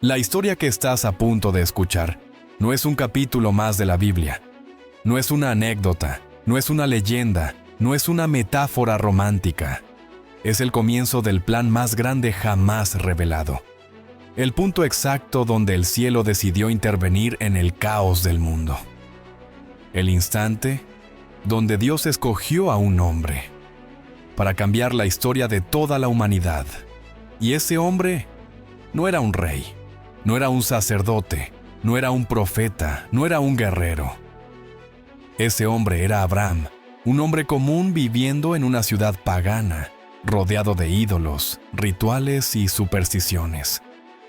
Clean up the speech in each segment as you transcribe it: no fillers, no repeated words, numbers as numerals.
La historia que estás a punto de escuchar no es un capítulo más de la Biblia, no es una anécdota, no es una leyenda, no es una metáfora romántica. Es el comienzo del plan más grande jamás revelado. El punto exacto donde el cielo decidió intervenir en el caos del mundo. El instante donde Dios escogió a un hombre para cambiar la historia de toda la humanidad. Y ese hombre no era un rey, no era un sacerdote, no era un profeta, no era un guerrero. Ese hombre era Abraham, un hombre común viviendo en una ciudad pagana, rodeado de ídolos, rituales y supersticiones.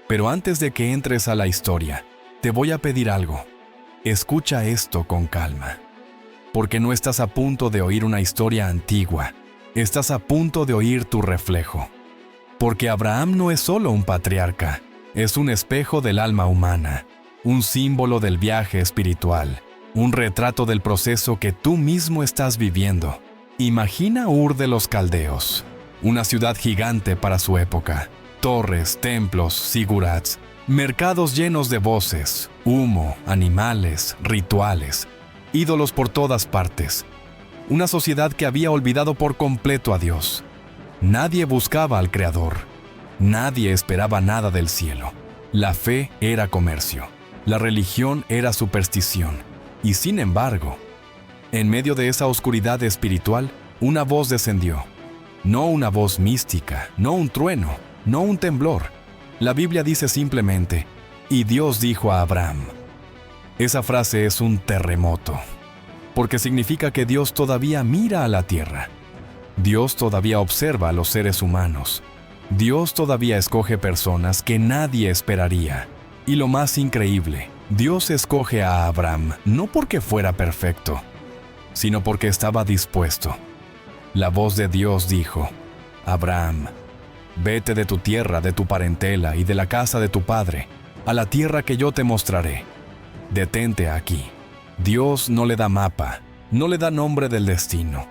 Pero antes de que entres a la historia, te voy a pedir algo. Escucha esto con calma. Porque no estás a punto de oír una historia antigua, estás a punto de oír tu reflejo. Porque Abraham no es solo un patriarca, es un espejo del alma humana, un símbolo del viaje espiritual, un retrato del proceso que tú mismo estás viviendo. Imagina Ur de los Caldeos, una ciudad gigante para su época. Torres, templos, zigurats, mercados llenos de voces, humo, animales, rituales, ídolos por todas partes. Una sociedad que había olvidado por completo a Dios. Nadie buscaba al Creador. Nadie esperaba nada del cielo. La fe era comercio. La religión era superstición. Y sin embargo, en medio de esa oscuridad espiritual, una voz descendió. No una voz mística, no un trueno, no un temblor. La Biblia dice simplemente, y Dios dijo a Abraham. Esa frase es un terremoto, porque significa que Dios todavía mira a la tierra. Dios todavía observa a los seres humanos. Dios todavía escoge personas que nadie esperaría. Y lo más increíble, Dios escoge a Abraham no porque fuera perfecto, sino porque estaba dispuesto. La voz de Dios dijo, Abraham, vete de tu tierra, de tu parentela y de la casa de tu padre, a la tierra que yo te mostraré. Detente aquí. Dios no le da mapa, no le da nombre del destino,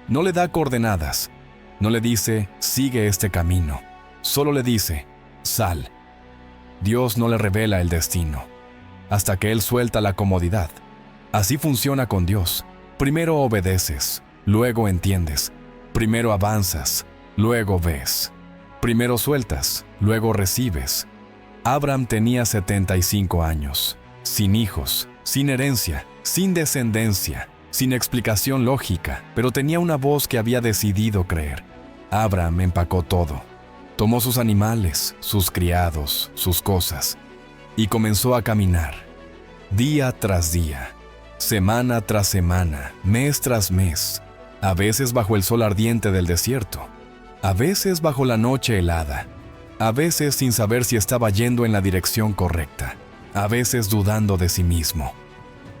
no le da coordenadas, no le dice, sigue este camino, solo le dice, sal. Dios no le revela el destino, hasta que Él suelta la comodidad. Así funciona con Dios. Primero obedeces, luego entiendes. Primero avanzas, luego ves. Primero sueltas, luego recibes. Abraham tenía 75 años, sin hijos, sin herencia, sin descendencia, sin explicación lógica, pero tenía una voz que había decidido creer. Abraham empacó todo. Tomó sus animales, sus criados, sus cosas, y comenzó a caminar, día tras día, semana tras semana, mes tras mes, a veces bajo el sol ardiente del desierto, a veces bajo la noche helada, a veces sin saber si estaba yendo en la dirección correcta, a veces dudando de sí mismo.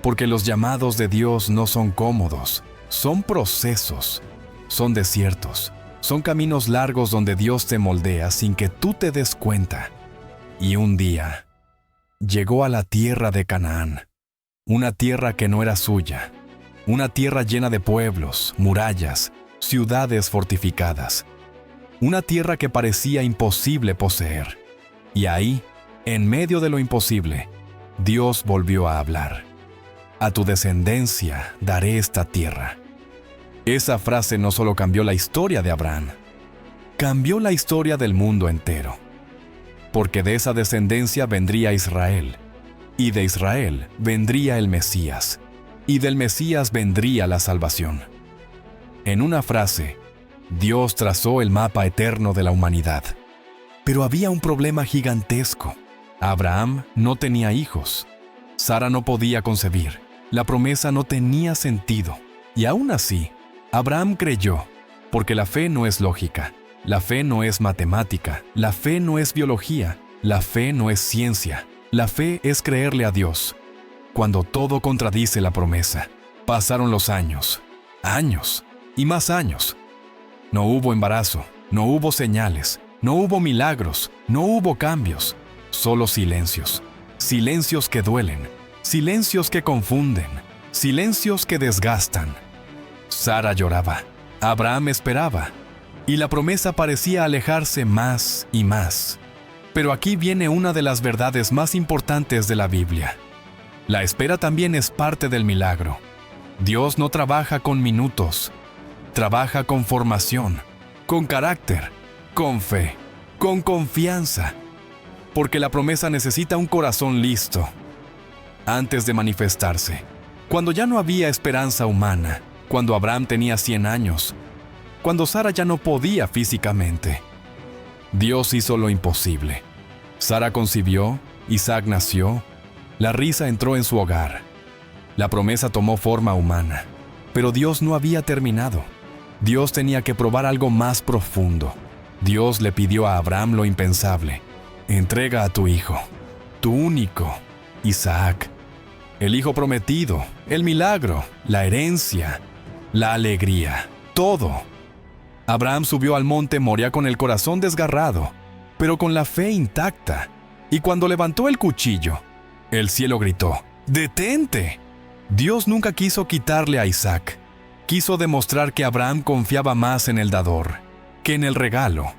Porque los llamados de Dios no son cómodos, son procesos, son desiertos, son caminos largos donde Dios te moldea sin que tú te des cuenta. Y un día, llegó a la tierra de Canaán, una tierra que no era suya, una tierra llena de pueblos, murallas, ciudades fortificadas, una tierra que parecía imposible poseer. Y ahí, en medio de lo imposible, Dios volvió a hablar. A tu descendencia daré esta tierra. Esa frase no solo cambió la historia de Abraham, cambió la historia del mundo entero. Porque de esa descendencia vendría Israel, y de Israel vendría el Mesías, y del Mesías vendría la salvación. En una frase, Dios trazó el mapa eterno de la humanidad. Pero había un problema gigantesco. Abraham no tenía hijos. Sara no podía concebir. La promesa no tenía sentido. Y aún así, Abraham creyó, porque la fe no es lógica, la fe no es matemática, la fe no es biología, la fe no es ciencia. La fe es creerle a Dios, cuando todo contradice la promesa. Pasaron los años, años y más años. No hubo embarazo, no hubo señales, no hubo milagros, no hubo cambios, solo silencios. Silencios que duelen, silencios que confunden, silencios que desgastan. Sara lloraba, Abraham esperaba, y la promesa parecía alejarse más y más. Pero aquí viene una de las verdades más importantes de la Biblia. La espera también es parte del milagro. Dios no trabaja con minutos, trabaja con formación, con carácter, con fe, con confianza, porque la promesa necesita un corazón listo. Antes de manifestarse, cuando ya no había esperanza humana, cuando Abraham tenía 100 años, cuando Sara ya no podía físicamente, Dios hizo lo imposible. Sara concibió, Isaac nació, la risa entró en su hogar. La promesa tomó forma humana, pero Dios no había terminado. Dios tenía que probar algo más profundo. Dios le pidió a Abraham lo impensable: entrega a tu hijo, tu único, Isaac. El hijo prometido, el milagro, la herencia, la alegría, todo. Abraham subió al monte Moria con el corazón desgarrado, pero con la fe intacta. Y cuando levantó el cuchillo, el cielo gritó: ¡detente! Dios nunca quiso quitarle a Isaac. Quiso demostrar que Abraham confiaba más en el dador que en el regalo.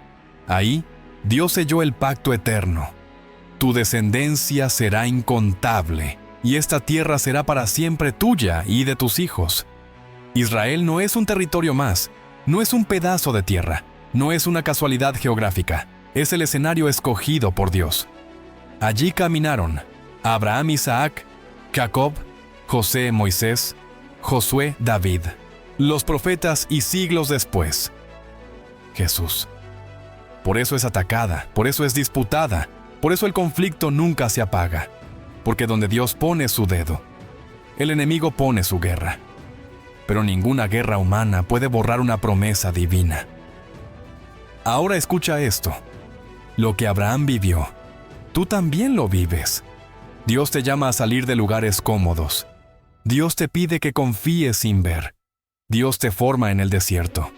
Ahí, Dios selló el pacto eterno. Tu descendencia será incontable, y esta tierra será para siempre tuya y de tus hijos. Israel no es un territorio más, no es un pedazo de tierra, no es una casualidad geográfica, es el escenario escogido por Dios. Allí caminaron Abraham, Isaac, Jacob, José, Moisés, Josué, David, los profetas y siglos después, Jesús. Por eso es atacada, por eso es disputada, por eso el conflicto nunca se apaga, porque donde Dios pone su dedo, el enemigo pone su guerra. Pero ninguna guerra humana puede borrar una promesa divina. Ahora escucha esto: lo que Abraham vivió, tú también lo vives. Dios te llama a salir de lugares cómodos. Dios te pide que confíes sin ver. Dios te forma en el desierto.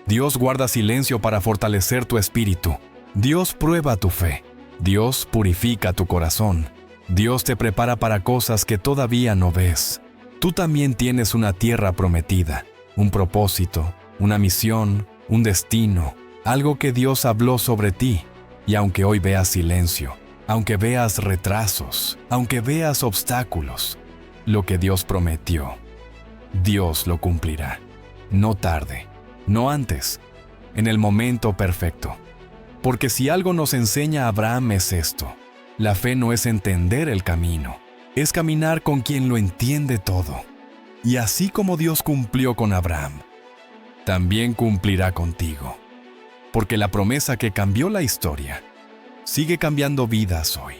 Dios guarda silencio para fortalecer tu espíritu. Dios prueba tu fe. Dios purifica tu corazón. Dios te prepara para cosas que todavía no ves. Tú también tienes una tierra prometida, un propósito, una misión, un destino, algo que Dios habló sobre ti. Y aunque hoy veas silencio, aunque veas retrasos, aunque veas obstáculos, lo que Dios prometió, Dios lo cumplirá. No tarde, no antes, en el momento perfecto. Porque si algo nos enseña Abraham es esto: la fe no es entender el camino, es caminar con quien lo entiende todo. Y así como Dios cumplió con Abraham, también cumplirá contigo. Porque la promesa que cambió la historia sigue cambiando vidas hoy.